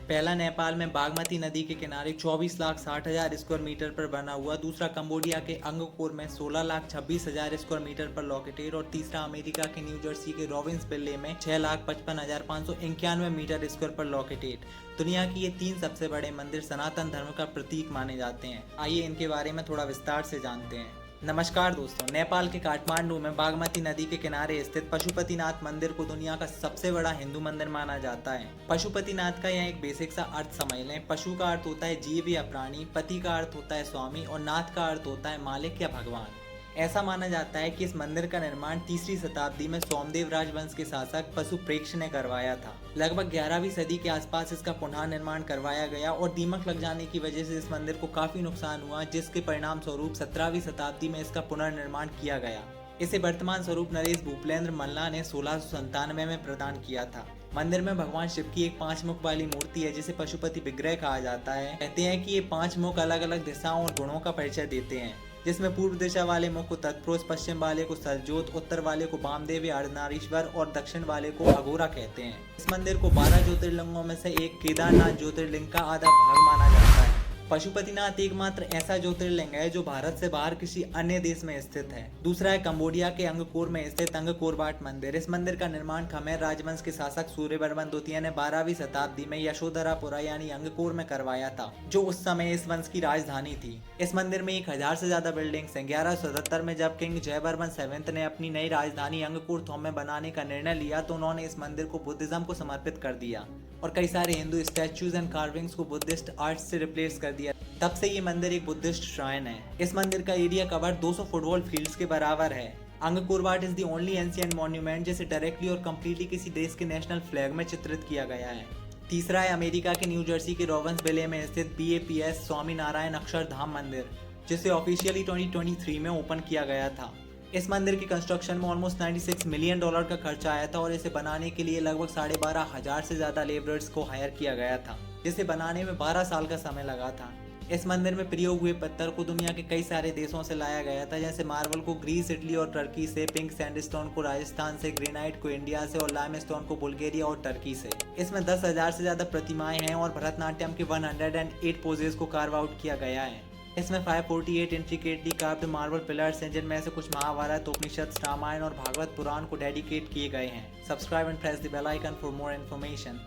पहला नेपाल में बागमती नदी के किनारे 24,60,000 स्क्वायर मीटर पर बना हुआ, दूसरा कंबोडिया के अंगकोर में 16,26,000 स्क्वायर मीटर पर लॉकेटेड और तीसरा अमेरिका के न्यू जर्सी के रॉबिन्सविले में 6,55,591 मीटर स्क्वायर पर लॉकेटेड। दुनिया की ये तीन सबसे बड़े मंदिर सनातन धर्म का प्रतीक माने जाते हैं। आइए इनके बारे में थोड़ा विस्तार से जानते हैं। नमस्कार दोस्तों, नेपाल के काठमांडू में बागमती नदी के किनारे स्थित पशुपतिनाथ मंदिर को दुनिया का सबसे बड़ा हिंदू मंदिर माना जाता है। पशुपतिनाथ का यह एक बेसिक सा अर्थ समझ लें। पशु का अर्थ होता है जीव या प्राणी, पति का अर्थ होता है स्वामी और नाथ का अर्थ होता है मालिक या भगवान। ऐसा माना जाता है कि इस मंदिर का निर्माण 3री शताब्दी में सोमदेव राजवंश के शासक पशुप्रेक्ष ने करवाया था। लगभग 11वीं सदी के आसपास इसका पुनः निर्माण करवाया गया और दीमक लग जाने की वजह से इस मंदिर को काफी नुकसान हुआ, जिसके परिणाम स्वरूप 17वीं शताब्दी में इसका पुनर्निर्माण किया गया। इसे वर्तमान स्वरूप नरेश भूपलेंद्र मल्ला ने 1697 में प्रदान किया था। मंदिर में भगवान शिव की एक 5 मुख वाली मूर्ति है, जिसे पशुपति विग्रह कहा जाता है। कहते हैं कि ये 5 मुख अलग अलग दिशाओं और गुणों का परिचय देते हैं, जिसमें पूर्व दिशा वाले मुख को तत्पुरुष, पश्चिम वाले को सलजोत, उत्तर वाले को वामदेव या अर्धनारीश्वर और दक्षिण वाले को अघोरा कहते हैं। इस मंदिर को 12 ज्योतिर्लिंगों में से एक केदारनाथ ज्योतिर्लिंग का आधा भाग माना जाता है। पशुपतिनाथ एकमात्र ऐसा ज्योतिर्लिंग है जो भारत से बाहर किसी अन्य देश में स्थित है। दूसरा है कंबोडिया के अंगकोर में स्थित अंगकोर वाट मंदिर। इस मंदिर का निर्माण खमेर राजवंश के शासक सूर्यवर्मन द्वितीय ने 12वीं शताब्दी में यशोधरापुरा यानी अंगकोर में करवाया था, जो उस समय इस वंश की राजधानी थी। इस मंदिर में 1000 से ज्यादा बिल्डिंग्स हैं। 1177 में जब किंग जयवर्मन 7 ने अपनी नई राजधानी अंगकोर थोम में बनाने का निर्णय लिया तो उन्होंने इस मंदिर को बुद्धिज्म को समर्पित कर दिया और कई सारे हिंदू स्टैचूज एंड कार्विंग्स को बुद्धिस्ट आर्ट से रिप्लेस कर दिया। तब से ये मंदिर एक बुद्धिस्ट श्राइन है। इस मंदिर का एरिया कवर 200 फुटबॉल फील्ड्स के बराबर है। Angkor what is the only ancient monument जिसे डायरेक्टली और कंप्लीटली किसी देश के नेशनल फ्लैग में चित्रित किया गया है। तीसरा है अमेरिका के न्यू जर्सी के रॉबिन्सविले में स्थित BAPS स्वामी नारायण अक्षरधाम मंदिर, जिसे ऑफिशियली 2023 में ओपन किया गया था। इस मंदिर की कंस्ट्रक्शन में ऑलमोस्ट $96 मिलियन का खर्चा आया था और इसे बनाने के लिए लगभग 12,500 से ज्यादा लेबरर्स को हायर किया गया था, जिसे बनाने में 12 साल का समय लगा था। इस मंदिर में प्रयोग हुए पत्थर को दुनिया के कई सारे देशों से लाया गया था, जैसे मार्बल को ग्रीस, इटली और टर्की से, पिंक सैंडस्टोन को राजस्थान से, ग्रेनाइट को इंडिया से और लाइमस्टोन को बुल्गारिया और टर्की से। इसमें 10,000 से ज्यादा प्रतिमाएं हैं और भरतनाट्यम के 108 पोजेस को कार्व आउट किया गया है। इसमें 548 इंट्रिकेटली कार्व्ड मार्बल पिलर्स हैं, जिनमें से कुछ महाभारत, उपनिषद, रामायण और भागवत पुराण को डेडिकेट किए गए हैं। Subscribe and press the bell icon for more information.